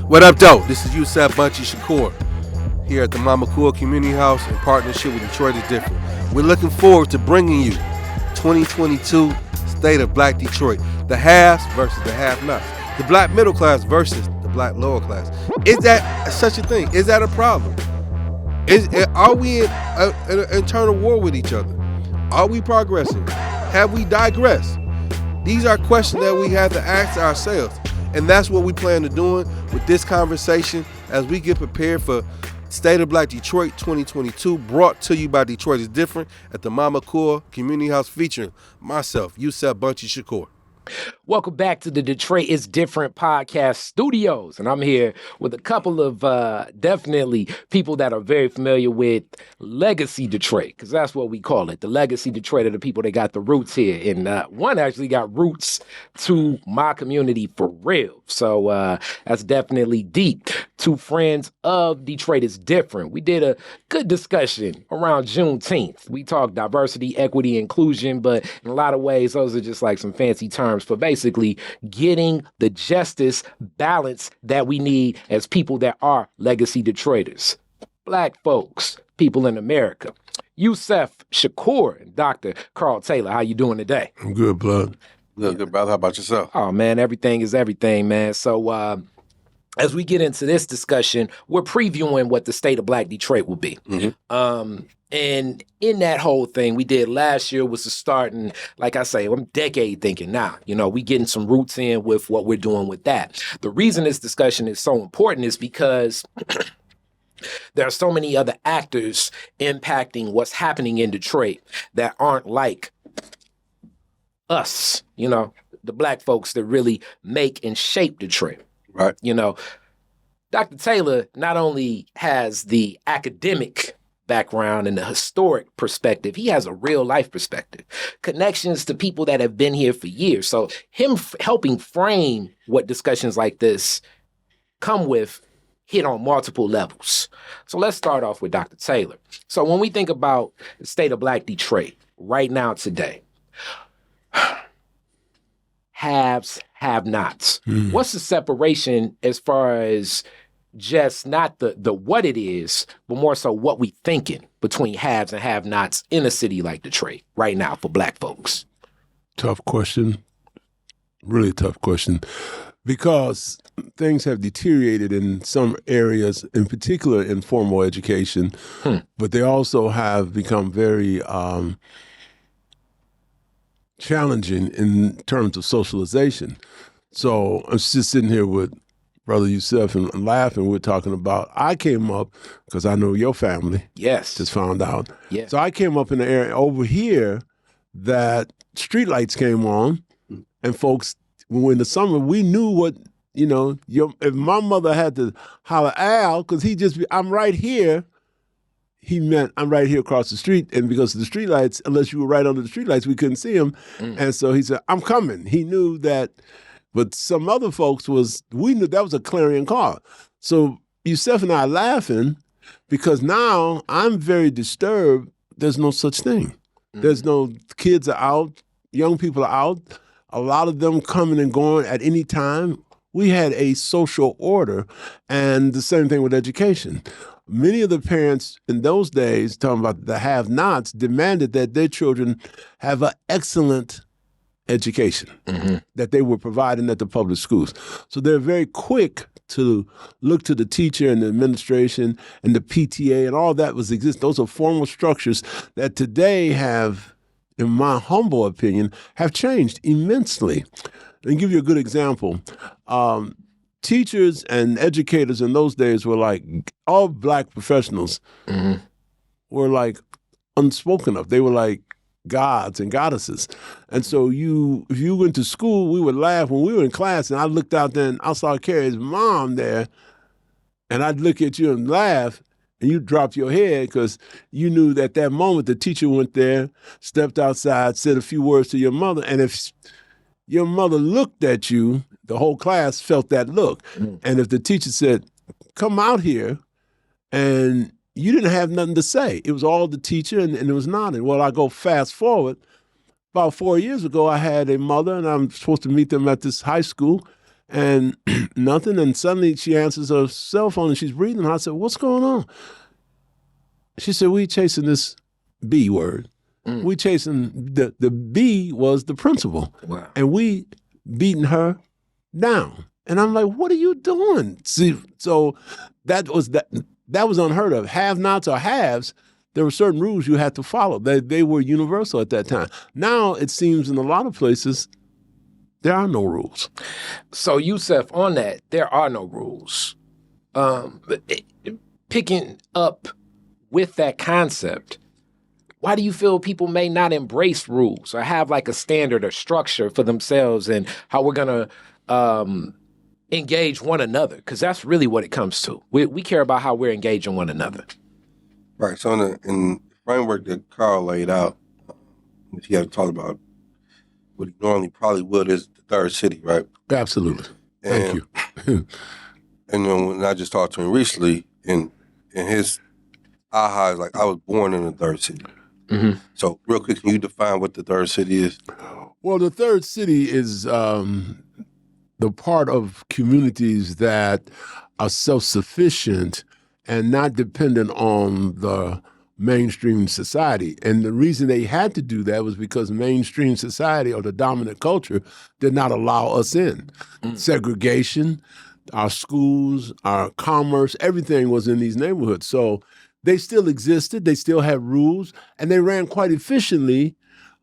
What up, though? This is Yusef Bunchy Shakur here at the Mama Akua Community House in partnership with Detroit is Different. We're looking forward to bringing you 2022 State of Black Detroit. The haves versus the have-nots. The black middle class versus the black lower class. Is that such a thing? Is that a problem? Are we in an internal war with each other? Are we progressing? Have we digressed? These are questions that we have to ask ourselves. And that's what we plan to doing with this conversation as we get prepared for State of Black Detroit 2022, brought to you by Detroit is Different at the Mama Akua Community House, featuring myself, Yusef Bunchy Shakur. Welcome back to the Detroit is Different podcast studios. And I'm here with a couple of definitely people that are very familiar with Legacy Detroit, because that's what we call it. The Legacy Detroit are the people that got the roots here. And one actually got roots to my community for real. So that's definitely deep. Two friends of Detroit is Different. We did a good discussion around Juneteenth. We talked diversity, equity, inclusion, but in a lot of ways, those are just like some fancy terms for basically getting the justice balance that we need as people that are legacy Detroiters. Black folks, people in America. Yusef Shakur and Dr. Carl Taylor, how you doing today? I'm good, blood. Good, brother. How about yourself? Oh, man, everything is everything, man. So as we get into this discussion, we're previewing what the State of Black Detroit will be. Mm-hmm. And in that whole thing we did last year was the start, and like I say, I'm decade thinking now. You know, we getting some roots in with what we're doing with that. The reason this discussion is so important is because there are so many other actors impacting what's happening in Detroit that aren't like us, you know, the black folks that really make and shape Detroit. Right. You know, Dr. Taylor not only has the academic background and the historic perspective, he has a real life perspective, connections to people that have been here for years. So him helping frame what discussions like this come with hit on multiple levels. So let's start off with Dr. Taylor. So when we think about the State of Black Detroit right now today, haves, have-nots. What's the separation as far as just not the what it is, but more so what we thinking between haves and have-nots in a city like Detroit right now for black folks? Tough question. Really tough question. Because things have deteriorated in some areas, in particular in formal education, but they also have become very challenging in terms of socialization. So I'm just sitting here with Brother Yusef and laughing. We're talking about, I came up, because I know your family. Yes. Just found out. Yeah. So I came up in the area over here that streetlights came on, and folks, when in the summer, we knew what, you know, if my mother had to holler, Al, because I'm right here, he meant I'm right here across the street, and because of the streetlights, unless you were right under the streetlights, we couldn't see him. And so he said, I'm coming. He knew that. But some other folks we knew that was a clarion call. So Yusef and I are laughing because now I'm very disturbed. There's no such thing. There's no, kids are out, young people are out, a lot of them coming and going at any time. We had a social order, and the same thing with education. Many of the parents in those days, talking about the have-nots, demanded that their children have an excellent education that they were providing at the public schools. So they're very quick to look to the teacher and the administration and the PTA and all that was exist. Those are formal structures that today have, in my humble opinion, have changed immensely. Let me give you a good example. Teachers and educators in those days were like, all black professionals were like unspoken of. They were like gods and goddesses. And so if you went to school, we would laugh when we were in class, and I looked out there and I saw Carrie's mom there, and I'd look at you and laugh, and you dropped your head because you knew that that moment the teacher went there, stepped outside, said a few words to your mother, and if your mother looked at you, the whole class felt that look. And if the teacher said, come out here, and you didn't have nothing to say. It was all the teacher, and it was nodding. Well, I go fast forward. About 4 years ago, I had a mother, and I'm supposed to meet them at this high school, And nothing. And suddenly she answers her cell phone and she's breathing. I said, what's going on? She said, we chasing this B word. We chasing, the B was the principal. Wow. And we beating her down. And I'm like, what are you doing? See, so that was unheard of. Have-nots or haves, there were certain rules you had to follow. They were universal at that time. Now it seems in a lot of places there are no rules. So Yusef, on that, there are no rules. Picking up with that concept, why do you feel people may not embrace rules or have like a standard or structure for themselves and how we're going to engage one another? Because that's really what it comes to. We care about how we're engaging one another. Right. So in the framework that Carl laid out, if you have talked about what he normally probably would, is the third city, right? Absolutely. Thank you. And then when I just talked to him recently, and his aha is like, I was born in the third city. Mm-hmm. So real quick, can you define what the third city is? Well, the third city is the part of communities that are self-sufficient and not dependent on the mainstream society. And the reason they had to do that was because mainstream society or the dominant culture did not allow us in. Segregation, our schools, our commerce, everything was in these neighborhoods. So they still existed, they still had rules, and they ran quite efficiently.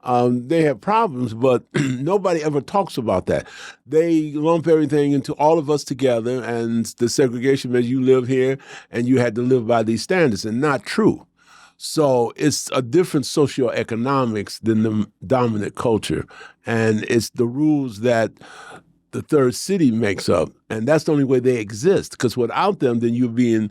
They had problems, but nobody ever talks about that. They lump everything into all of us together, and the segregation meant you live here and you had to live by these standards, and not true. So it's a different socioeconomics than the dominant culture, and it's the rules that the third city makes up, and that's the only way they exist, because without them, then you're being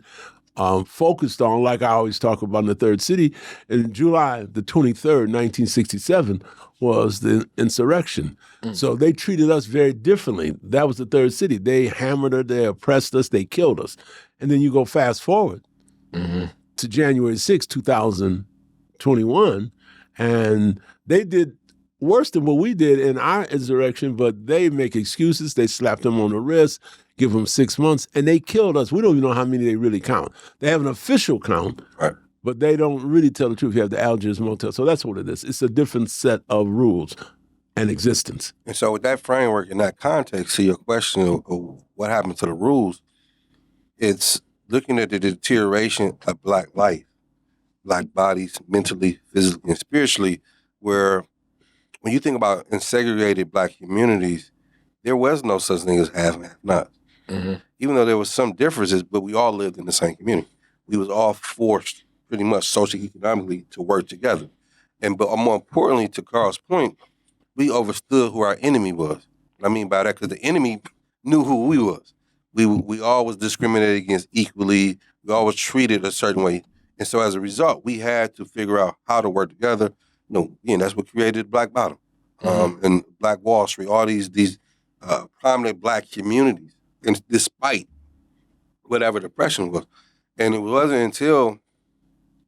focused on, like I always talk about in the third city. In July the 23rd, 1967, was the insurrection. So they treated us very differently. That was the third city. They hammered us, they oppressed us, they killed us. And then you go fast forward to January 6, 2021, and they did worse than what we did in our insurrection, but they make excuses. They slapped them on the wrist, give them 6 months, and they killed us. We don't even know how many they really count. They have an official count, Right. but they don't really tell the truth. You have the Algiers Motel. So that's what it is. It's a different set of rules and existence. And so with that framework and that context, to your question of what happened to the rules, it's looking at the deterioration of Black life, Black bodies, mentally, physically, and spiritually, where when you think about in segregated Black communities, there was no such thing as have and have not. Even though there was some differences, but we all lived in the same community. We was all forced pretty much socioeconomically to work together. But more importantly, to Carl's point, we understood who our enemy was. What I mean by that, because the enemy knew who we was. We all was discriminated against equally. We all was treated a certain way. And so as a result, we had to figure out how to work together. That's what created Black Bottom and Black Wall Street, all these prominent Black communities, and despite whatever the oppression was. And it wasn't until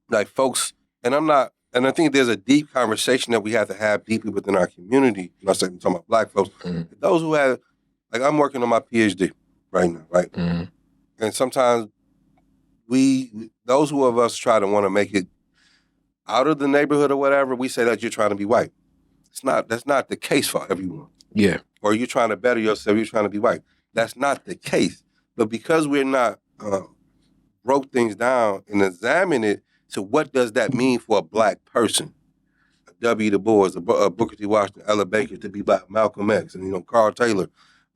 like folks, and I think there's a deep conversation that we have to have deeply within our community. I'm not saying I'm talking about Black folks. Those who have, like I'm working on my Ph.D. right now, right? And sometimes those who of us try to want to make it out of the neighborhood or whatever, we say that you're trying to be white. That's not the case for everyone. Yeah. Or you're trying to better yourself, you're trying to be white. That's not the case. But because we're not broke things down and examine it, so what does that mean for a Black person? W. Du Bois, a Booker T. Washington, Ella Baker, to be Black, Malcolm X, and Carl Taylor.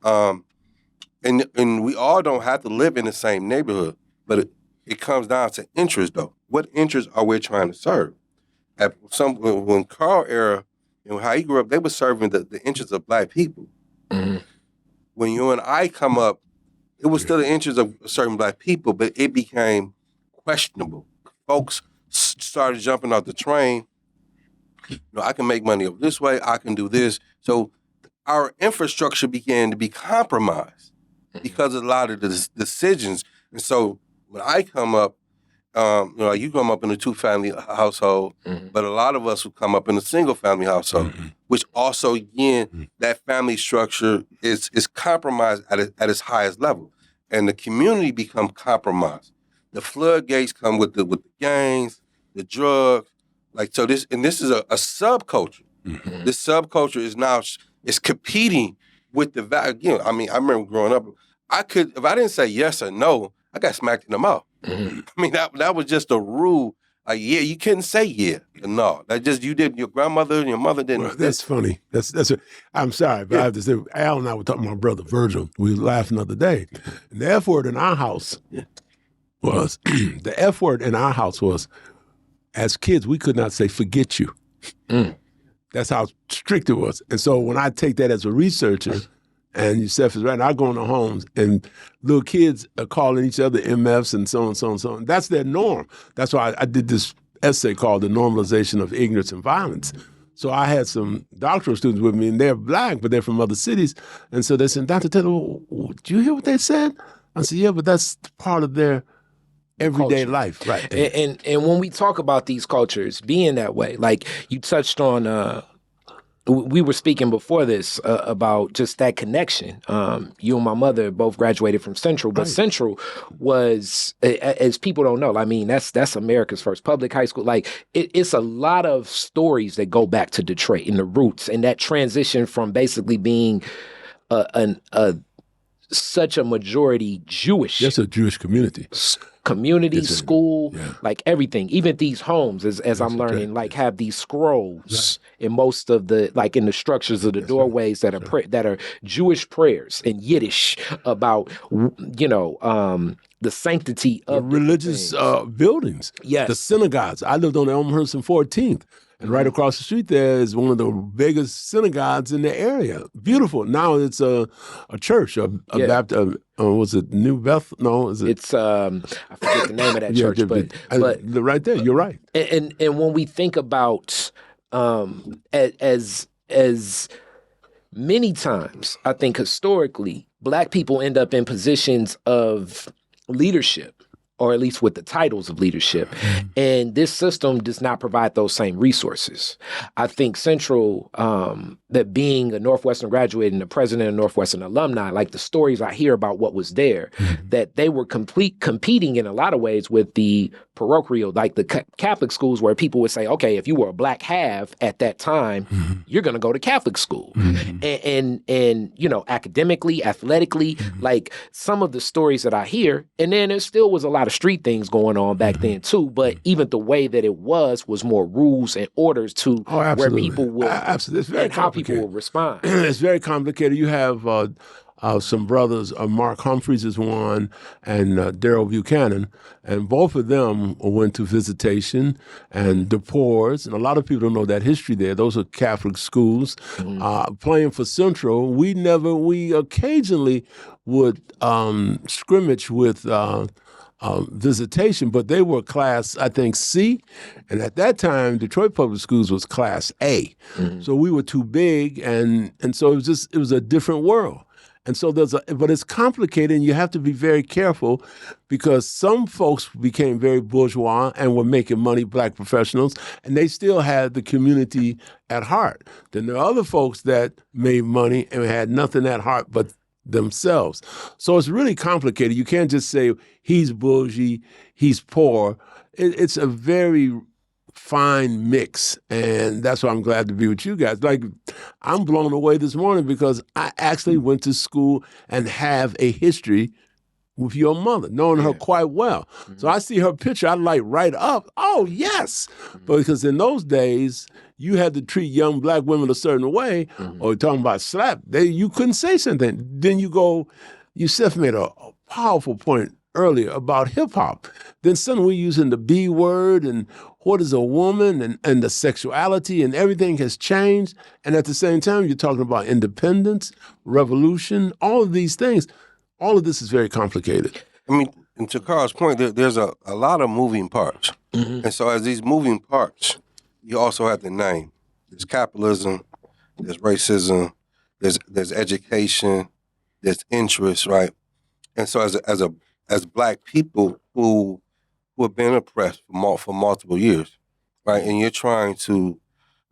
And we all don't have to live in the same neighborhood, but it comes down to interest, though. What interests are we trying to serve? When Carl era, how he grew up, they were serving the interests of Black people. When you and I come up, it was still the interest of certain Black people, but it became questionable. Folks started jumping off the train. I can make money over this way. I can do this. So our infrastructure began to be compromised because of a lot of the decisions. And so when I come up, Like you come up in a 2-family household, but a lot of us who come up in a single-family household, which also, again, that family structure is compromised at its highest level. And the community become compromised. The floodgates come with the gangs, the drugs. Like, so this is a subculture. This subculture is now, it's competing with the value. Again, I mean, I remember growing up, if I didn't say yes or no, I got smacked in the mouth. I mean, that was just a rule. Like, yeah, you couldn't say yeah or no. That just, you did, your grandmother and your mother didn't. Well, that's funny. I'm sorry, but I have to say, Al and I were talking to my brother Virgil. We were laughing the other day. And the F word in our house was, the F word in our house was, as kids, we could not say forget you. That's how strict it was. And so when I take that as a researcher, and Yusef is right, and I go into homes, and little kids are calling each other MFs and so on, so on, so on. That's their norm. That's why I did this essay called The Normalization of Ignorance and Violence. So I had some doctoral students with me, and they're black, but they're from other cities. And so they said, Dr. Taylor, did you hear what they said? I said, yeah, but that's part of their everyday life. Right. And when we talk about these cultures being that way, like you touched on, we were speaking before this about just that connection. You and my mother both graduated from Central, but Central was, as people don't know, I mean, that's America's first public high school. Like it's a lot of stories that go back to Detroit and the roots and that transition from basically being such a majority Jewish. That's a Jewish community. School, like everything. Even these homes, as I'm learning, like have these scrolls in most of the, like in the structures of the doorways that are that are Jewish prayers in Yiddish about, the sanctity of the religious buildings. Yes. The synagogues. I lived on Elmhurst and 14th. And right across the street there is one of the biggest synagogues in the area. Beautiful. Now it's a church, a Baptist, was it New Beth? No, is it? It's, I forget the name of that church, but right there, you're right. And when we think about, as many times, I think historically, Black people end up in positions of leadership, or at least with the titles of leadership. And this system does not provide those same resources. I think Central, that being a Northwestern graduate and the president of Northwestern alumni, like the stories I hear about what was there, that they were competing in a lot of ways with the parochial, like the Catholic schools where people would say, okay, if you were a Black half at that time, you're going to go to Catholic school. And academically, athletically, like some of the stories that I hear, and then there still was a lot of street things going on back then too, but even the way that it was more rules and orders to where people would, absolutely. It's very and how people will respond. It's very complicated. You have some brothers, Mark Humphreys is one, and Daryl Buchanan, and both of them went to Visitation and DePores, and a lot of people don't know that history there. Those are Catholic schools. Playing for Central, we occasionally would scrimmage with Visitation, but they were class, I think, C. And at that time, Detroit Public Schools was class A. So we were too big, and so it was a different world. And so but it's complicated, and you have to be very careful because some folks became very bourgeois and were making money, Black professionals, and they still had the community at heart. Then there are other folks that made money and had nothing at heart but themselves. So it's really complicated. You can't just say he's bougie, he's poor. It's a very fine mix, and that's why I'm glad to be with you guys. Like, I'm blown away this morning because I actually went to school and have a history with your mother, knowing her quite well. So I see her picture, I light right up. Oh, yes. But because in those days, you had to treat young Black women a certain way, or talking about slap, you couldn't say something. Then Yusef made a powerful point earlier about hip hop. Then suddenly we're using the B word and what is a woman and the sexuality, and everything has changed. And at the same time, you're talking about independence, revolution, all of these things. All of this is very complicated. I mean, and to Carl's point, there's a lot of moving parts. And so as these moving parts, you also have to name. There's capitalism, there's racism, there's education, there's interest, right? And so as Black people who who have been oppressed for multiple years, right? And you're trying to,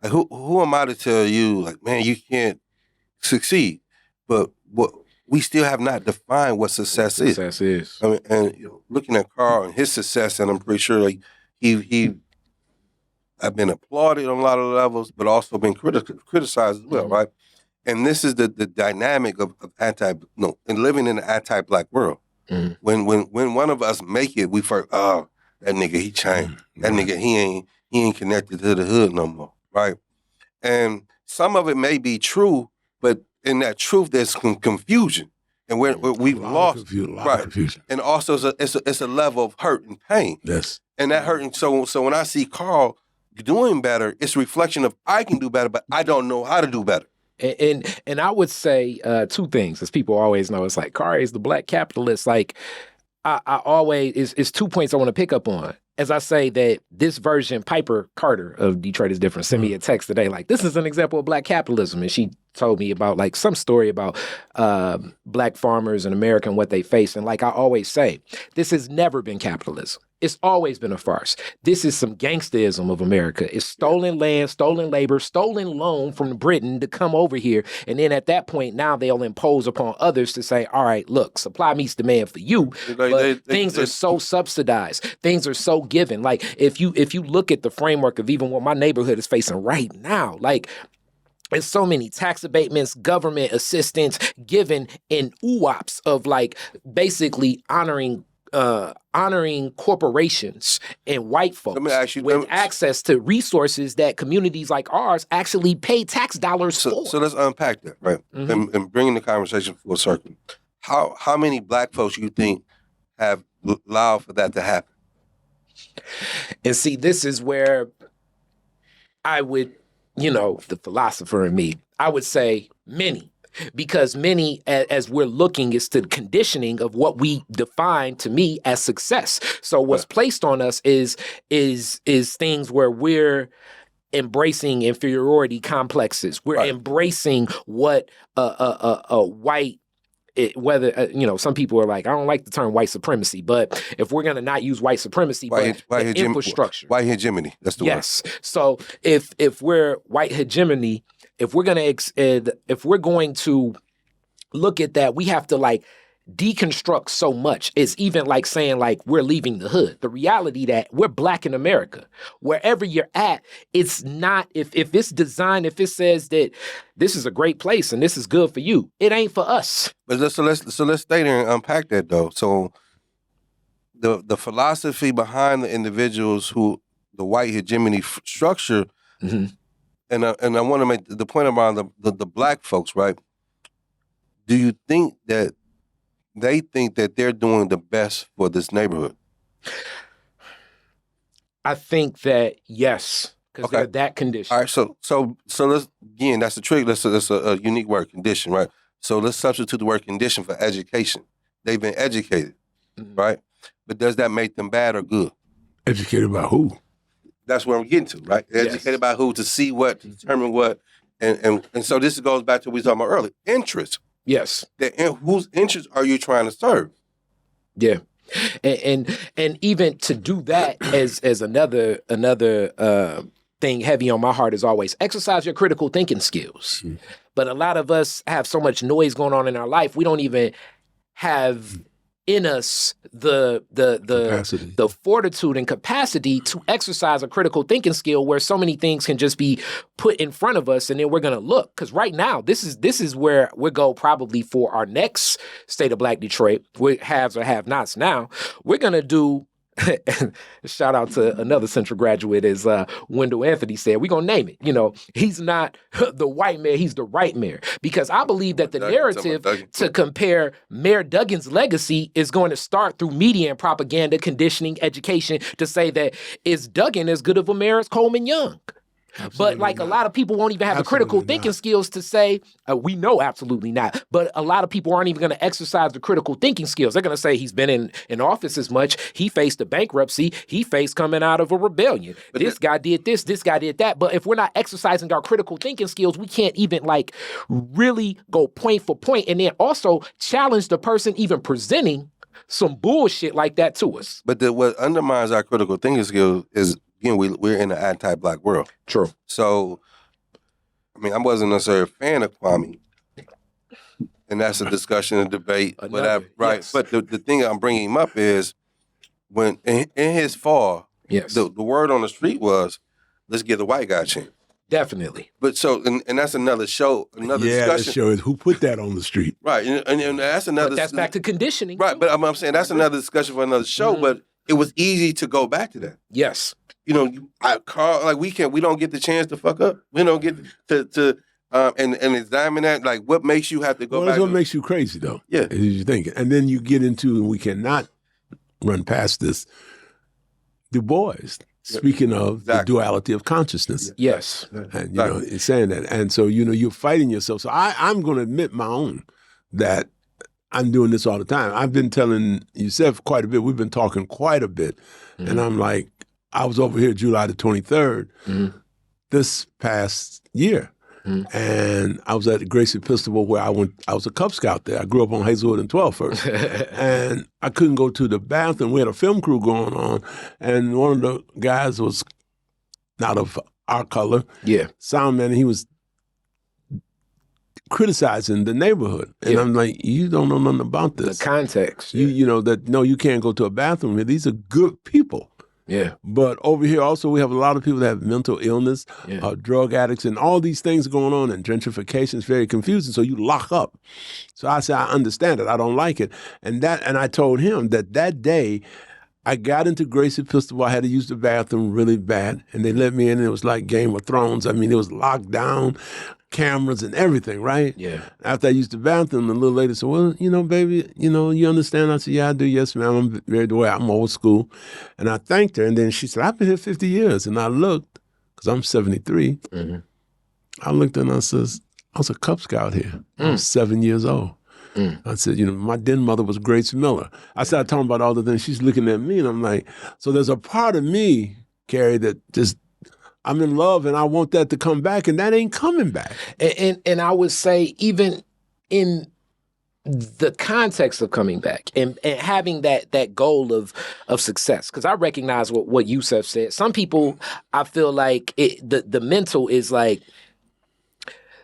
like, who am I to tell you, like, man, you can't succeed? But what we still have not defined what success is. Success is. I mean, and looking at Carl and his success, and I'm pretty sure like he have been applauded on a lot of levels, but also been criticized as well, right? And this is the dynamic of and living in an anti-black world. When one of us make it, we first, oh, that nigga, he changed. That nigga, he ain't connected to the hood no more, right? And some of it may be true, but in that truth, there's confusion, and we've lost, confusion. And also, it's a level of hurt and pain. Yes, and that hurt. And so when I see Carl doing better, it's a reflection of I can do better, but I don't know how to do better. And I would say two things, as people always know. It's like Carl is the black capitalist. Like I always it's 2 points I want to pick up on. As I say that this version, Piper Carter of Detroit is Different, sent me a text today, like, this is an example of black capitalism. And she told me about like some story about black farmers in America and what they face. And like I always say, this has never been capitalism. It's always been a farce. This is some gangsterism of America. It's stolen land, stolen labor, stolen loan from Britain to come over here. And then at that point, now they'll impose upon others to say, all right, look, supply meets demand for you. But things are so subsidized. Things are so given. Like if you look at the framework of even what my neighborhood is facing right now, like there's so many tax abatements, government assistance given in UWAPs of like basically honoring corporations and white folks with access to resources that communities like ours actually pay tax dollars for. So let's unpack that, right? And bringing the conversation full circle. How many black folks you think have allowed for that to happen? And see, this is where I would, the philosopher in me, I would say many. Because many, as we're looking, is to the conditioning of what we define to me as success. So what's placed on us is things where we're embracing inferiority complexes. We're embracing what a white. Some people are like, I don't like the term white supremacy, but if we're going to not use white supremacy, but infrastructure. White hegemony, that's the word. Yes. So if we're white hegemony, if we're going to look at that, we have to like deconstruct so much. It's even like saying like we're leaving the hood. The reality that we're black in America. Wherever you're at, it's not, if it's designed, if it says that this is a great place and this is good for you, it ain't for us. But let's stay there and unpack that though. So the philosophy behind the individuals who the white hegemony structure, and I want to make the point around the black folks, right? Do you think that they think that they're doing the best for this neighborhood? I think that yes, because they're that condition. All right, so let's, again, that's a trick. That's a unique word, condition, right? So let's substitute the word condition for education. They've been educated, right? But does that make them bad or good? Educated by who? That's where I'm getting to, right? Educated by who, to see what, to determine what, and so this goes back to what we were talking about earlier. Interest. Yes. Whose interests are you trying to serve? Yeah. And even to do that as another thing heavy on my heart is always exercise your critical thinking skills. But a lot of us have so much noise going on in our life, we don't even have in us the fortitude and capacity to exercise a critical thinking skill where so many things can just be put in front of us and then we're going to look. Because right now, this is where we go probably for our next State of Black Detroit, with haves or have-nots now. We're going to do, shout out to another Central graduate, as Wendell Anthony said, we're going to name it. He's not the white mayor, he's the right mayor. Because I believe that the narrative to compare Mayor Duggan's legacy is going to start through media and propaganda, conditioning, education, to say that is Duggan as good of a mayor as Coleman Young? Absolutely but like not. A lot of people won't even have the critical thinking skills to say, we know absolutely not. But a lot of people aren't even going to exercise the critical thinking skills. They're going to say he's been in office as much. He faced a bankruptcy. He faced coming out of a rebellion. But this guy did this guy did that. But if we're not exercising our critical thinking skills, we can't even like really go point for point and then also challenge the person even presenting some bullshit like that to us. But what undermines our critical thinking skills is, again, we're in an anti-black world. True. So, I mean, I wasn't necessarily a fan of Kwame, and that's a discussion and debate, whatever, right? Yes. But the thing I'm bringing him up is when in his fall, Yes. the word on the street was, let's give the white guy a chance. Definitely. But so, and that's another show, another Yeah, that discussion. show is who put that on the street. Right, and that's another. But that's back to conditioning. Right, but I'm saying that's another discussion for another show. Mm-hmm. But it was easy to go back to that. Yes. You know, we don't get the chance to fuck up. We don't get to and examine that. Like, what makes you have to go Well, back? that's what to, makes you crazy, though. Yeah. Is you think, and then you get into, and we cannot run past this. Du Bois, speaking of the duality of consciousness. Yes. And, you know, it's saying that. And so, you know, you're fighting yourself. So I'm going to admit my own that I'm doing this all the time. I've been telling Yusef quite a bit. We've been talking quite a bit. Mm-hmm. And I'm like, I was over here July the 23rd this past year. Mm-hmm. And I was at the Grace Episcopal where I was a Cub Scout there. I grew up on Hazelwood and 12th first. And I couldn't go to the bathroom. We had a film crew going on. And one of the guys was not of our color. Yeah. Sound man, he was criticizing the neighborhood. And I'm like, you don't know nothing about this. The context. You know that, no, you can't go to a bathroom here. These are good people. Yeah. But over here also we have a lot of people that have mental illness, drug addicts, and all these things going on, and gentrification is very confusing. So you lock up. So I said, I understand it. I don't like it. And I told him that day I got into Grace Episcopal. I had to use the bathroom really bad. And they let me in, and it was like Game of Thrones. I mean, it was locked down, cameras and everything, right? Yeah. After I used the bathroom, the little lady said, well, you know, baby, you know, you understand? I said, yeah, I do. Yes, ma'am. I'm very aware. I'm old school. And I thanked her. And then she said, I've been here 50 years. And I looked, because I'm 73. Mm-hmm. I looked and I says, I was a Cub Scout here. I was 7 years old. I said, you know, my den mother was Grace Miller. I started talking about all the things. She's looking at me, and I'm like, so there's a part of me, Carrie, that just, I'm in love, and I want that to come back, and that ain't coming back. And I would say, even in the context of coming back and having that goal of success, because I recognize what Yusef said. Some people, I feel like the mental is like,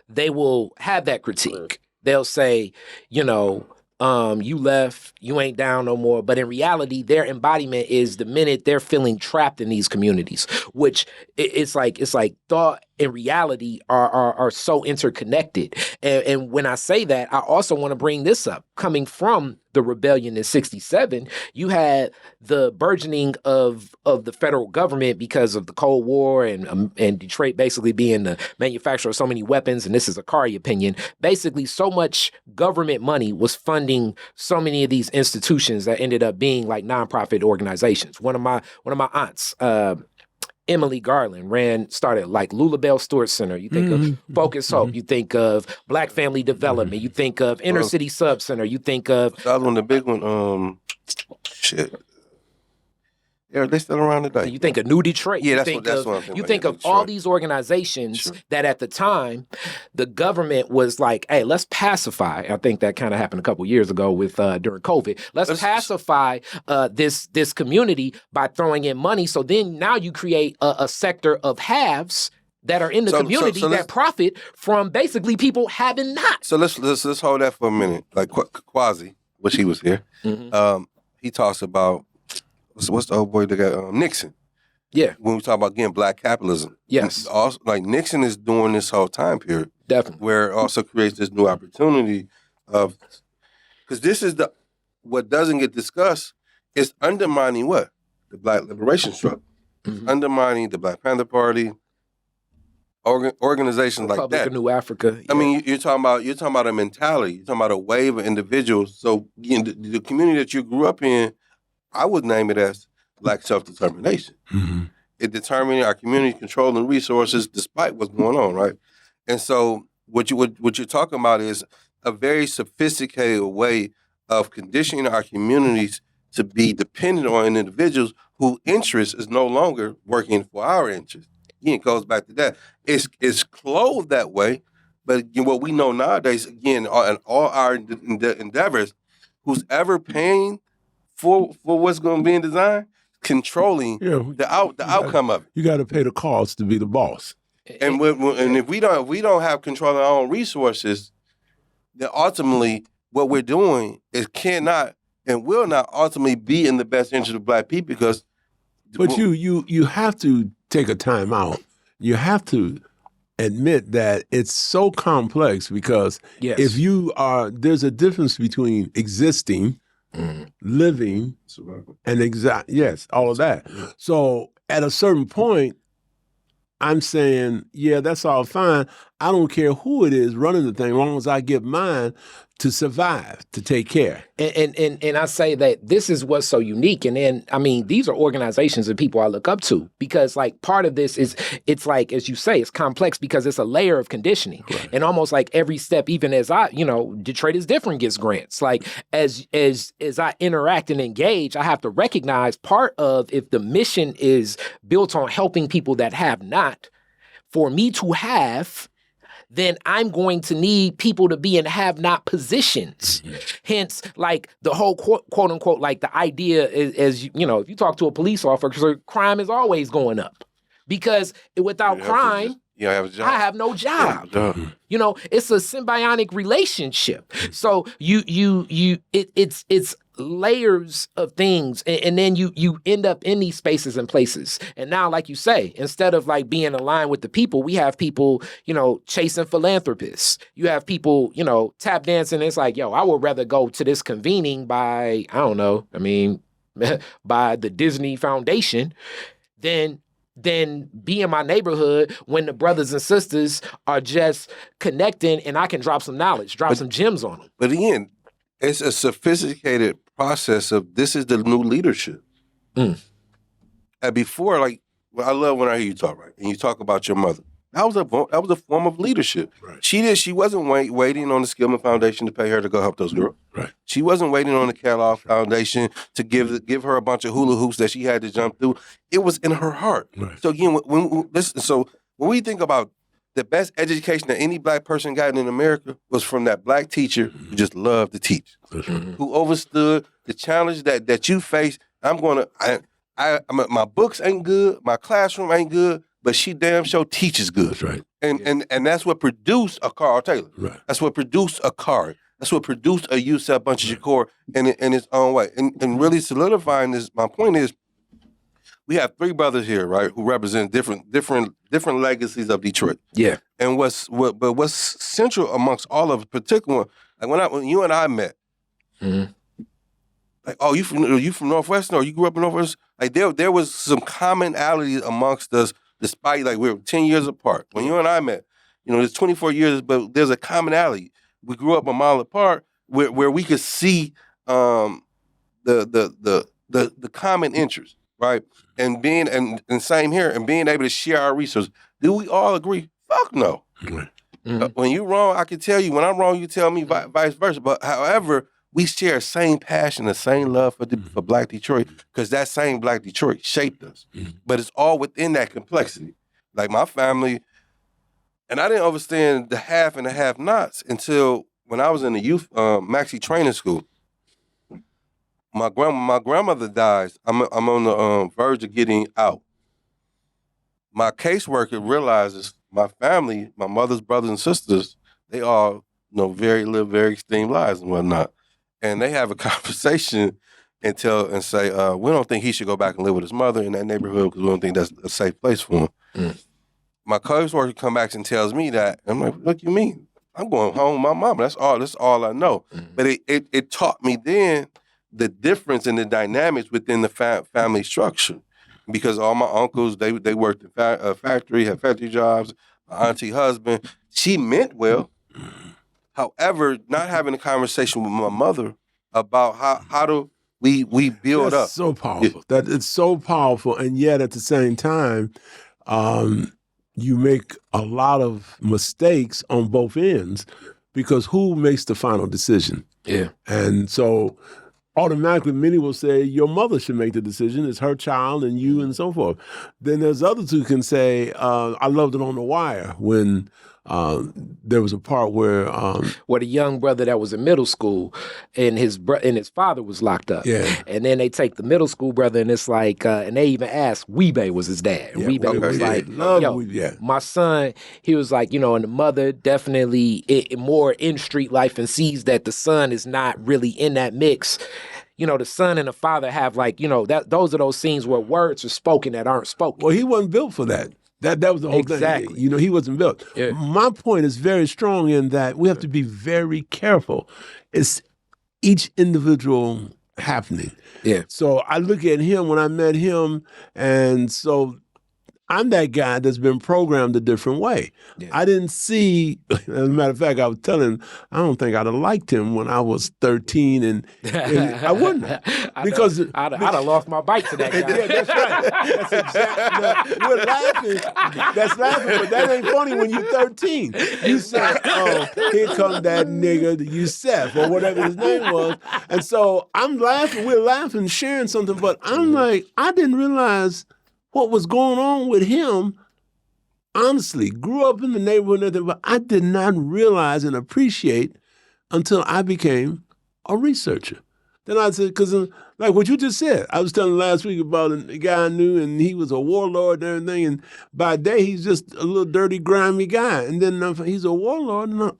they will have that critique. They'll say, you know, you left, you ain't down no more. But in reality, their embodiment is the minute they're feeling trapped in these communities, which it's like thought and reality are so interconnected. And when I say that, I also want to bring this up. Coming from the rebellion in 1967, you had the burgeoning of the federal government because of the Cold War and Detroit basically being the manufacturer of so many weapons. And this is a Kari opinion. Basically, so much government money was funding so many of these institutions that ended up being like nonprofit organizations. One of my aunts, Emily Garland started like Lulabelle Stewart Center. You think of Focus Hope. You think of Black Family Development. You think of Inner City Sub Center. You think of the other one, the big one. Shit. Yeah, they still around today. You think of New Detroit. Yeah, that's what I'm thinking. You think of all these organizations that at the time the government was like, "Hey, let's pacify." I think that kind of happened a couple years ago with during COVID. Let's pacify this community by throwing in money. So then now you create a sector of haves that are in the community that profit from basically people having not. So let's hold that for a minute. Like Quasi, which he was here. He talks about. What's the old boy that got Nixon? Yeah. When we talk about, again, black capitalism. Yes. Also, like Nixon is doing this whole time period. Definitely. Where it also creates this new opportunity of, because this is what doesn't get discussed is undermining what? The Black Liberation Struggle. Undermining the Black Panther Party, organizations like that. Republic of New Africa. Yeah. I mean, you're talking about a mentality. You're talking about a wave of individuals. So the community that you grew up in, I would name it as Black self-determination. It determining our community controlling resources despite what's going on, right? And so what you're talking about is a very sophisticated way of conditioning our communities to be dependent on individuals whose interest is no longer working for our interest. Again, it goes back to that. It's clothed that way, but what we know nowadays, again, in all our endeavors, who's ever paying for what's going to be in design, controlling the outcome of it. You got to pay the cost to be the boss. And if we don't have control of our own resources, then ultimately what we're doing is cannot and will not ultimately be in the best interest of Black people because. But you have to take a time out. You have to admit that it's so complex because if you are, there's a difference between existing, living, and all of that. So at a certain point, I'm saying, yeah, that's all fine. I don't care who it is running the thing, as long as I get mine to survive, to take care. And I say that this is what's so unique. And then, I mean, these are organizations and people I look up to because like part of this is, it's like, as you say, it's complex because it's a layer of conditioning. Right. And almost like every step, even as I, Detroit is different gets grants. Like as I interact and engage, I have to recognize part of if the mission is built on helping people that have not, for me to have, then I'm going to need people to be in have-not positions. Mm-hmm. Hence, like the whole quote unquote, like the idea is, if you talk to a police officer, crime is always going up because without crime, I have no job. It's a symbiotic relationship. So it's layers of things, and then you end up in these spaces and places. And now, like you say, instead of like being aligned with the people, we have people, chasing philanthropists. You have people, tap dancing. It's like, I would rather go to this convening by, by the Disney Foundation than be in my neighborhood when the brothers and sisters are just connecting and I can drop some knowledge, some gems on them. But again, it's a sophisticated process of this is the new leadership. And before, I love when I hear you talk, right? And you talk about your mother. That was a form of leadership. Right. She wasn't waiting on the Skillman Foundation to pay her to go help those girls. Right. She wasn't waiting on the Kellogg Foundation to give her a bunch of hula hoops that she had to jump through. It was in her heart. Right. So again, when we think about the best education that any Black person got in America was from that Black teacher who just loved to teach, who understood the challenge that you face. My books ain't good, my classroom ain't good, but she damn sure teaches good. That's right. And that's what produced a Carl Taylor. Right. That's what produced a Card. That's what produced a Yusef Bunchy Shakur in its own way. And really solidifying this, my point is, we have three brothers here, right, who represent different legacies of Detroit. Yeah. And what's central amongst all of, particular, like when you and I met, like, oh, you from Northwestern, or you grew up in Northwestern? Like there was some commonality amongst us, despite like we were 10 years apart. When you and I met, there's 24 years, but there's a commonality. We grew up a mile apart, where we could see the common interest. Right, and same here, and being able to share our resources. Do we all agree? Fuck no. When you're wrong, I can tell you. When I'm wrong, you tell me vice versa. But however, we share the same passion, the same love for Black Detroit, because that same Black Detroit shaped us. But it's all within that complexity. Like my family, and I didn't understand the have and the have-nots until when I was in the youth maxi training school. My grandmother dies. I'm on the verge of getting out. My caseworker realizes my family, my mother's brothers and sisters, they all live very esteemed lives and whatnot. And they have a conversation and say, we don't think he should go back and live with his mother in that neighborhood because we don't think that's a safe place for him. My caseworker comes back and tells me that. I'm like, what do you mean? I'm going home with my mama. That's all I know. But it taught me then the difference in the dynamics within the family structure, because all my uncles, they worked in a factory, had factory jobs. My auntie husband, she meant well. However, not having a conversation with my mother about how do we build That's up. So powerful. That it's so powerful, and yet at the same time, you make a lot of mistakes on both ends, because who makes the final decision? Yeah, and so. Automatically, many will say your mother should make the decision. It's her child and you and so forth. Then there's others who can say, I loved it on the wire when there was a part where the young brother that was in middle school and his father was locked up. Yeah. And then they take the middle school brother and it's like, and they even asked, Weebay was his dad. And Weebay was like, my son, he was like, and the mother definitely more in street life and sees that the son is not really in that mix. The son and the father have like, those are those scenes where words are spoken that aren't spoken. Well, he wasn't built for that. That was the whole thing. He wasn't built. Yeah. My point is very strong in that we have to be very careful. It's each individual happening. Yeah. So I look at him when I met him, and so I'm that guy that's been programmed a different way. Yeah. I didn't see, as a matter of fact, I was telling him, I don't think I'd have liked him when I was 13, and I wouldn't have. Because I'd have lost my bike to that guy. Yeah, that's right. That's exactly. We're laughing. That's laughing, but that ain't funny when you're 13. You say, oh, here come that nigga, Yusef, or whatever his name was. And so I'm laughing, we're laughing, sharing something, but I'm like, I didn't realize what was going on with him. Honestly, grew up in the neighborhood and everything, but I did not realize and appreciate until I became a researcher. Then I said, because like what you just said, I was telling last week about a guy I knew, and he was a warlord and everything, and by day he's just a little dirty, grimy guy, and then he's a warlord, and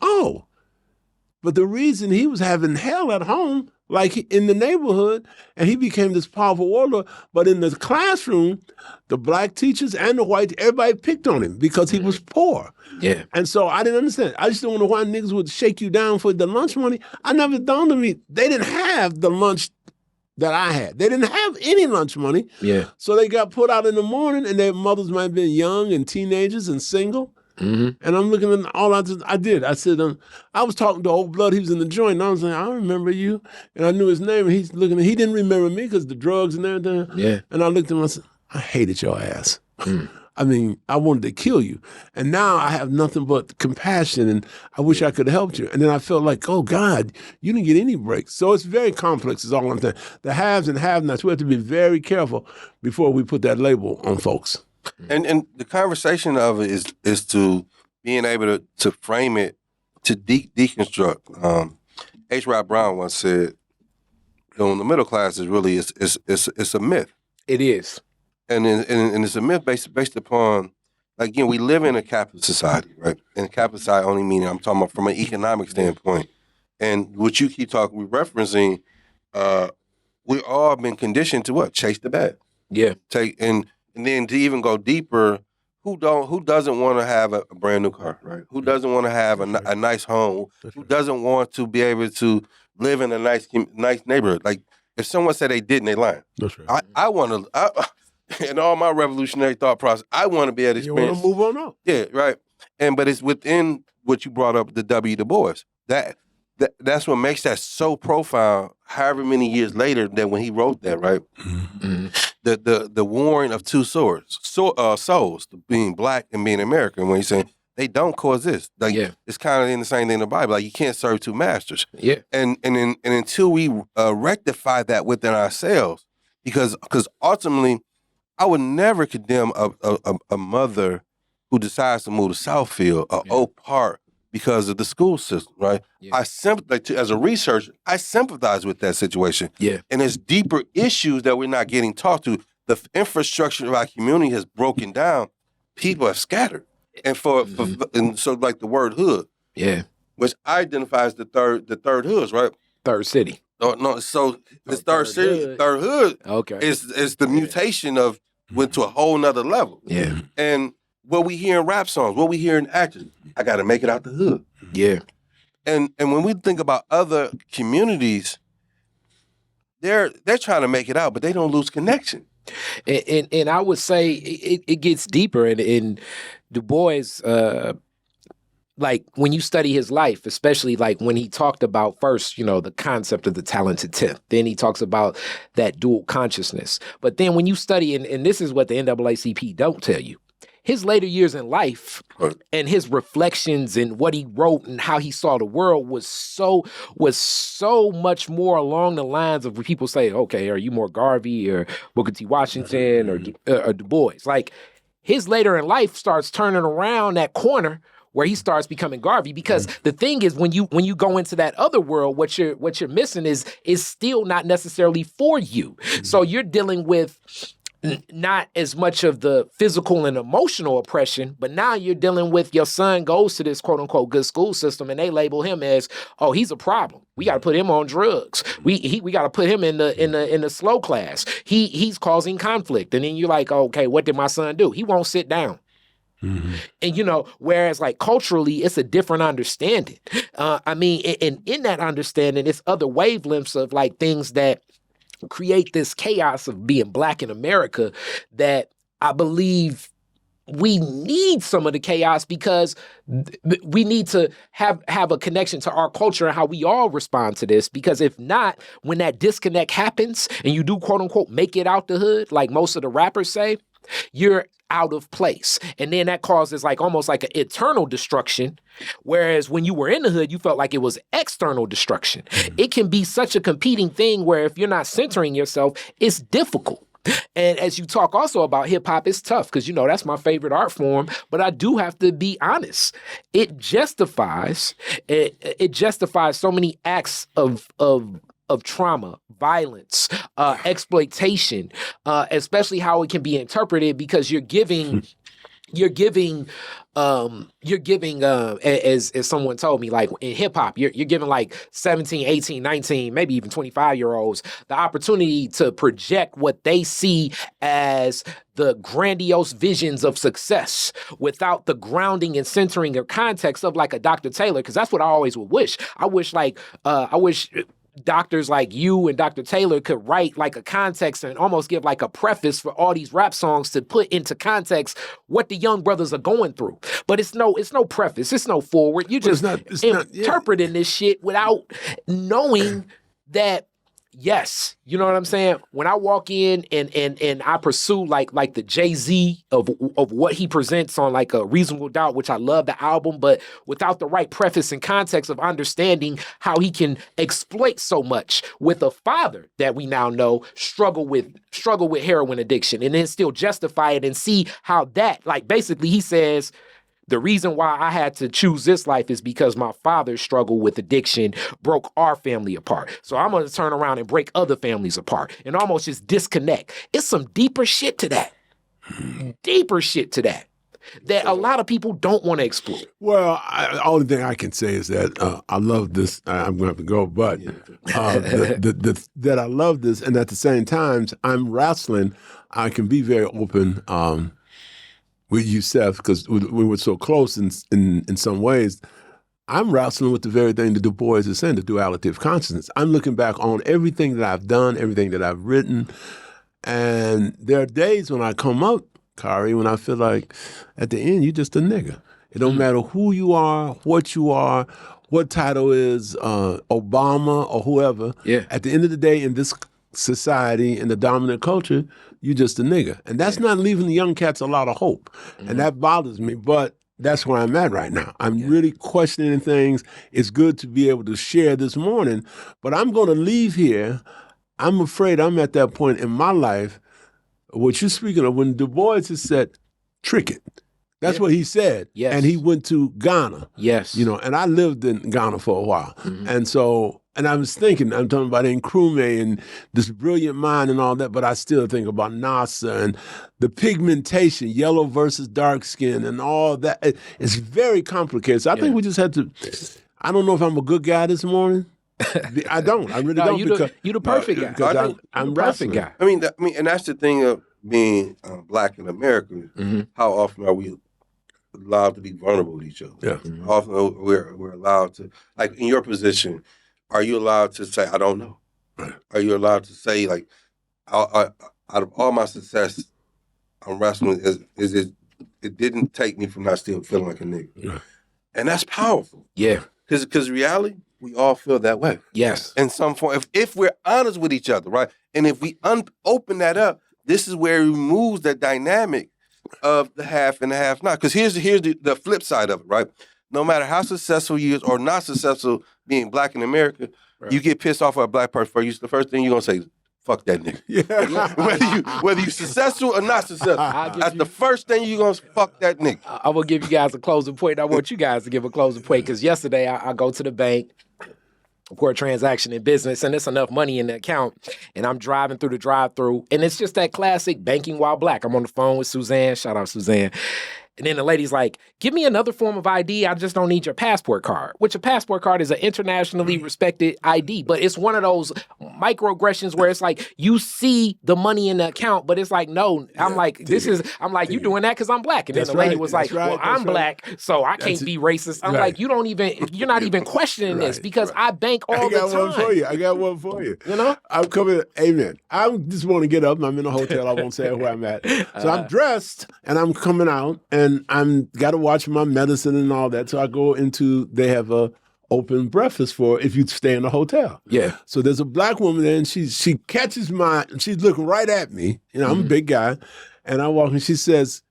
but the reason he was having hell at home, like in the neighborhood, and he became this powerful warlord. But in the classroom, the black teachers and the white, everybody picked on him because he was poor. Yeah. And so I didn't understand. I just don't know why niggas would shake you down for the lunch money. I never dawned on me. They didn't have the lunch that I had. They didn't have any lunch money. Yeah. So they got put out in the morning, and their mothers might have been young and teenagers and single. Mm-hmm. And I'm looking at all I did. I said, I was talking to Old Blood. He was in the joint. And I was like, I remember you. And I knew his name. And he's looking. He didn't remember me because the drugs and everything. Yeah. And I looked at him. I said, I hated your ass. I mean, I wanted to kill you. And now I have nothing but compassion, and I wish I could have helped you. And then I felt like, oh, God, you didn't get any breaks. So it's very complex is all I'm saying. The haves and have-nots, we have to be very careful before we put that label on folks. And the conversation of it is to being able to frame it, to deconstruct. H. Rod Brown once said, the middle class is really it's a myth. It is. And it's a myth based upon, like, we live in a capitalist society, right? And capitalist society only meaning, I'm talking about from an economic standpoint. And what you keep we're referencing, we all been conditioned to what? Chase the bag. Yeah. And then to even go deeper, who doesn't want to have a brand new car, right? Who doesn't want to have a nice home? Who doesn't want to be able to live in a nice neighborhood? Like, if someone said they didn't, they lying. That's right. I want to, in all my revolutionary thought process, I want to be able to experience. You want to move on up. Yeah, right. But it's within what you brought up, the W. Du Bois. That's what makes that so profound. However many years later than when he wrote that, right? Mm-hmm. The warring of two souls, being black and being American. When he's saying they don't coexist, like it's kind of in the same thing in the Bible. Like, you can't serve two masters. Yeah. And until we rectify that within ourselves, because ultimately, I would never condemn a mother who decides to move to Southfield or Oak Park because of the school system, right? Yeah. As a researcher, I sympathize with that situation. Yeah. And there's deeper issues that we're not getting talked to. The infrastructure of our community has broken down. People are scattered. And and so like the word hood. Yeah. Which identifies the third hoods, right? Third city. No, so this third hood okay. is the mutation of went to a whole nother level. Yeah. And what we hear in rap songs, what we hear in actors, I got to make it out the hood. Yeah. And when we think about other communities, they're trying to make it out, but they don't lose connection. And I would say it gets deeper. And Du Bois, like when you study his life, especially like when he talked about first, the concept of the talented 10th, then he talks about that dual consciousness. But then when you study, and this is what the NAACP don't tell you, his later years in life and his reflections and what he wrote and how he saw the world was so much more along the lines of when people say, okay, are you more Garvey or Booker T. Washington or Du Bois? Like, his later in life starts turning around that corner where he starts becoming Garvey. Because the thing is, when you go into that other world, what you're missing is still not necessarily for you. So you're dealing with not as much of the physical and emotional oppression, but now you're dealing with your son goes to this quote unquote good school system, and they label him as, oh, he's a problem. We got to put him on drugs. We got to put him in the slow class. He's causing conflict. And then you're like, okay, what did my son do? He won't sit down. And, whereas like culturally, it's a different understanding. In that understanding, it's other wavelengths of like things that create this chaos of being Black in America that I believe we need some of the chaos, because we need to have a connection to our culture and how we all respond to this. Because if not, when that disconnect happens and you do quote unquote make it out the hood, like most of the rappers say, you're out of place. And then that causes like almost like an eternal destruction. Whereas when you were in the hood, you felt like it was external destruction. It can be such a competing thing where if you're not centering yourself, it's difficult. And as you talk also about hip hop, it's tough because, that's my favorite art form. But I do have to be honest. It justifies so many acts of trauma, violence, exploitation, especially how it can be interpreted, because you're giving, as someone told me, like in hip hop, you're giving like 17, 18, 19, maybe even 25-year-olds the opportunity to project what they see as the grandiose visions of success without the grounding and centering or context of like a Dr. Taylor. Because that's what I always would wish. I wish doctors like you and Dr. Taylor could write like a context and almost give like a preface for all these rap songs to put into context what the young brothers are going through. But it's no preface, it's no forward. You just interpreting this shit without knowing that. Yes, you know what I'm saying? When I walk in and I pursue like the Jay-Z of what he presents on like a Reasonable Doubt, which I love the album, but without the right preface and context of understanding how he can exploit so much with a father that we now know struggle with heroin addiction, and then still justify it and see how that, like, basically he says, the reason why I had to choose this life is because my father struggled with addiction, broke our family apart. So I'm going to turn around and break other families apart and almost just disconnect. It's some deeper shit to that. That a lot of people don't want to explore. Well, the only thing I can say is that I love this. I'm going to have to go, but that I love this, and at the same time, I'm wrestling. I can be very open with Yusef, because we were so close in some ways. I'm wrestling with the very thing that Du Bois is saying, the duality of consciousness. I'm looking back on everything that I've done, everything that I've written, and there are days when I come up, Kari, when I feel like at the end, you're just a nigga. It don't matter who you are, what title is, Obama or whoever. Yeah. At the end of the day, in this society, in the dominant culture, you just a nigga. And that's not leaving the young cats a lot of hope. And that bothers me, but that's where I'm at right now. I'm really questioning things. It's good to be able to share this morning, but I'm going to leave here. I'm afraid I'm at that point in my life, what you're speaking of, when Du Bois has said, trick it. That's what he said. Yes. And he went to Ghana. Yes. And I lived in Ghana for a while. And I was thinking, I'm talking about Nkrumah and this brilliant mind and all that, but I still think about NASA and the pigmentation, yellow versus dark skin and all that. It's very complicated. So I think we just had to, I don't know if I'm a good guy this morning. I don't. I really don't. You the perfect guy. Because I'm the perfect guy. I mean, and that's the thing of being Black in America. How often are we allowed to be vulnerable with each other? Yeah. Often we're allowed to, like in your position, are you allowed to say, I don't know? Right. Are you allowed to say, like, out of all my success, I'm wrestling, it didn't take me from not still feeling like a nigga. Yeah. And that's powerful. Yeah. Because reality, we all feel that way. Yes. In some form, if we're honest with each other, right? And if we open that up, this is where it removes the dynamic of the half and the half not. Because here's the flip side of it, right? No matter how successful you is or not successful being Black in America, you get pissed off at a Black person, the first thing you're going to say is, fuck that nigga. Yeah. whether you successful or not successful, that's the first thing you gonna fuck that nigga. I will give you guys a closing point. I want you guys to give a closing point because yesterday I go to the bank for a transaction in business and there's enough money in the account and I'm driving through the drive-through and it's just that classic banking while black. I'm on the phone with Suzanne. Shout out Suzanne. And then the lady's like, give me another form of ID. I just don't need your passport card, which a passport card is an internationally respected ID. But it's one of those microaggressions where it's like you see the money in the account, but it's like, no, I'm like, you doing that because I'm black. And then the lady was like, well, I'm black, so I can't be racist. I'm like, you're not even questioning this because I bank all the time. I got one for you. You know? I'm coming, amen. I just want to get up and I'm in a hotel. I won't say where I'm at. So I'm dressed and I'm coming out and I'm got to watch my medicine and all that. So I go into, they have a open breakfast for if you stay in the hotel. Yeah. So there's a black woman there and she catches she's looking right at me. You know, I'm a big guy. And I walk and she says,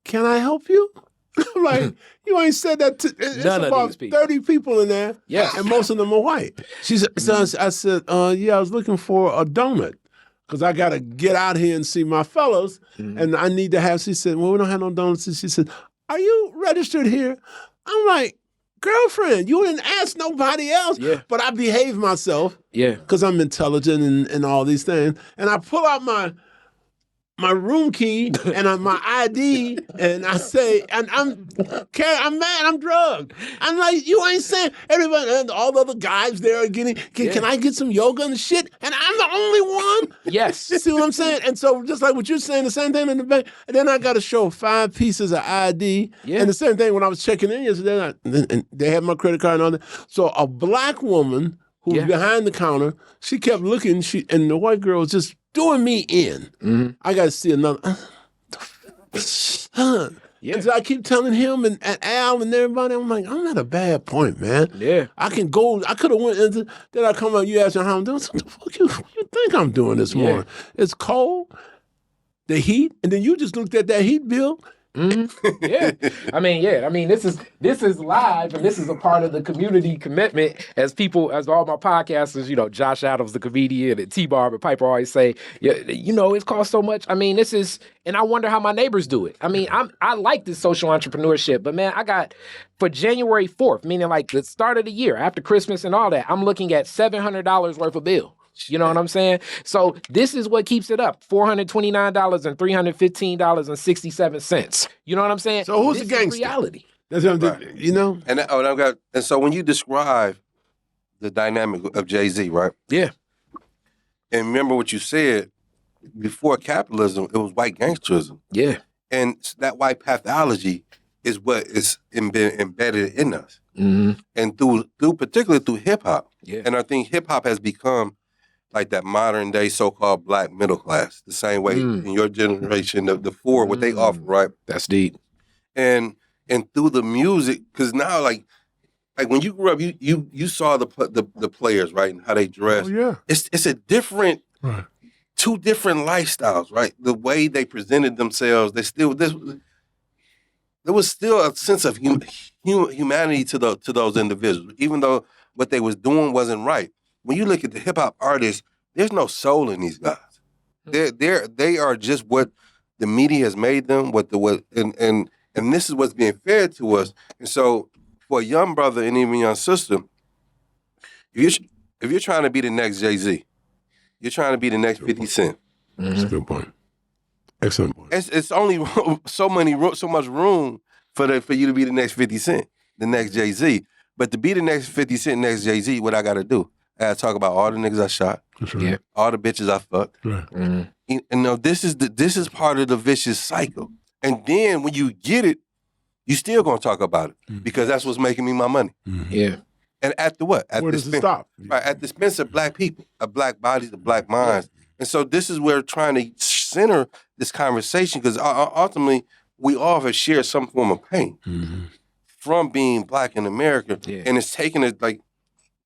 can I help you? I'm like, you ain't said that to, it's None of about these people. 30 people in there. Yes. And most of them are white. She said, so I said, yeah, I was looking for a donut. Because I got to get out here and see my fellows, and I need to have, she said, well, we don't have no donuts. And she said, are you registered here? I'm like, girlfriend, you didn't ask nobody else. Yeah. But I behave myself. Yeah. Because I'm intelligent and all these things. And I pull out my room key and my ID, and I say, and I'm mad, I'm drugged. I'm like, you ain't saying, everybody, and all the other guys there are getting, can I get some yoga and shit? And I'm the only one? Yes. You see what I'm saying? And so just like what you're saying, the same thing in the bank, and then I got to show 5 pieces of ID, and the same thing when I was checking in yesterday, and they had my credit card and all that. So a black woman who was behind the counter, she kept looking, and the white girl was just doing me in. I got to see another. And so I keep telling him and Al and everybody, I'm like, I'm at a bad point, man. Yeah. I can go, I could have went into, then I come out, you ask me how I'm doing. What the fuck you think I'm doing this morning? It's cold, the heat, and then you just looked at that heat bill. Yeah. I mean, this is live, and this is a part of the community commitment. As all my podcasters, you know, Josh Adams, the comedian, and T-Barb and Piper always say, you know, it's cost so much. I mean, this is, and I wonder how my neighbors do it. I mean, I like this social entrepreneurship, but man, I got, for January 4th, meaning like the start of the year, after Christmas and all that, I'm looking at $700 worth of bill. You know what I'm saying? So this is what keeps it up. $429 and $315.67. You know what I'm saying? So who's this the gangster? Is reality. That's what I'm doing, you know? And so when you describe the dynamic of Jay-Z, right? Yeah. And remember what you said, before capitalism, it was white gangsterism. Yeah. And that white pathology is what is embedded in us. Mm-hmm. And particularly through hip hop. Yeah. And I think hip hop has become like that modern day so-called black middle class, the same way in your generation, the four, what they offer, right? That's deep. And through the music, because now like when you grew up, you saw the players, right, and how they dress. Oh, yeah. It's a different, two different lifestyles, right? The way they presented themselves, there was still a sense of humanity to those individuals, even though what they was doing wasn't right. When you look at the hip hop artists, there's no soul in these guys. They are just what the media has made them. And this is what's being fed to us. And so, for a young brother and even young sister, if you're trying to be the next Jay-Z, you're trying to be the next 50 Cent. That's a good point. Excellent point. It's only so much room for you to be the next 50 Cent, the next Jay-Z. But to be the next 50 Cent, next Jay-Z, what I got to do? I got to talk about all the niggas I shot, all the bitches I fucked. Right. And this is part of the vicious cycle. And then when you get it, you still gonna talk about it because that's what's making me my money. Yeah. And at the what? Where does it stop? Right, at the expense of black people, of black bodies, of black minds. And so this is where we're trying to center this conversation because ultimately we all have shared some form of pain from being black in America, and it's taken it like.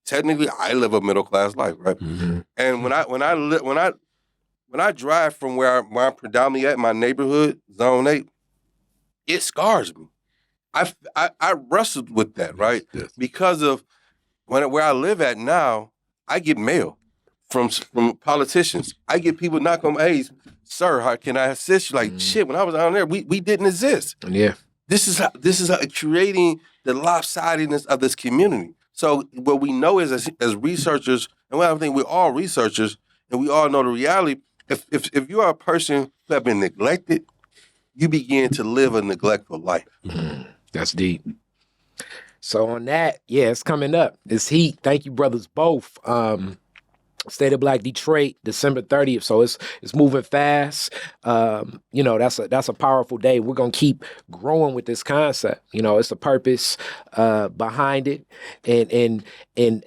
Technically, I live a middle class life, right? And when I drive from where I'm predominantly at, my neighborhood, Zone 8, it scars me. I wrestled with that, right? Yes. Because of where I live at now, I get mail from politicians. I get people knock on my, hey, sir, how can I assist you? Like, shit, when I was down there, we didn't exist. Yeah. This is how creating the lopsidedness of this community. So what we know is as researchers, and I think we're all researchers, and we all know the reality. If you are a person who have been neglected, you begin to live a neglectful life. That's deep. So on that, yeah, it's coming up. It's heat. Thank you, brothers, both. State of Black Detroit, December 30th. So it's moving fast. You know, that's a powerful day. We're gonna keep growing with this concept. You know, it's a purpose behind it, and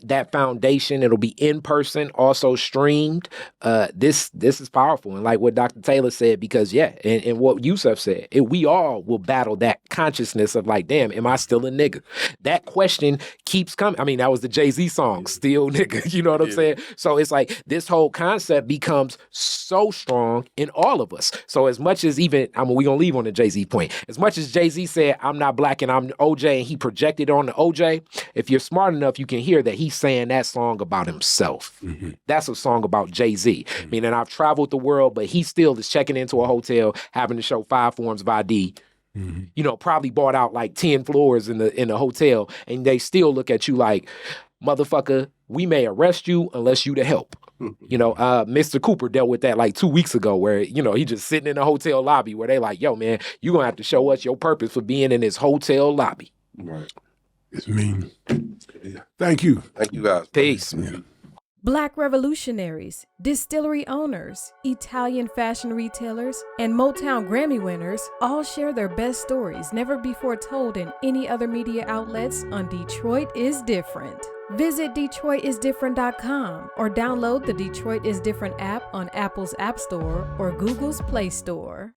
that foundation. It'll be in person, also streamed. This is powerful, and like what Dr. Taylor said, because and what Yusef said, we all will battle that consciousness of like, damn, am I still a nigga? That question keeps coming. I mean, that was the Jay-Z song, "Still Nigga." You know what I'm saying? So it's like this whole concept becomes so strong in all of us. So as much as we're going to leave on the Jay-Z point. As much as Jay-Z said, I'm not black and I'm OJ, and he projected on the OJ, if you're smart enough, you can hear that he's saying that song about himself. Mm-hmm. That's a song about Jay-Z. Mm-hmm. Meaning I've traveled the world, but he still is checking into a hotel, having to show 5 forms of ID. Mm-hmm. You know, probably bought out like 10 floors in the hotel, and they still look at you like, motherfucker, we may arrest you unless you to help. You know, Mr. Cooper dealt with that like 2 weeks ago where, you know, he just sitting in the hotel lobby where they like, yo, man, you're going to have to show us your purpose for being in this hotel lobby. Right. It's mean. Thank you. Thank you, guys. Peace. Yeah. Black revolutionaries, distillery owners, Italian fashion retailers, and Motown Grammy winners all share their best stories never before told in any other media outlets on Detroit is Different. Visit DetroitisDifferent.com or download the Detroit is Different app on Apple's App Store or Google's Play Store.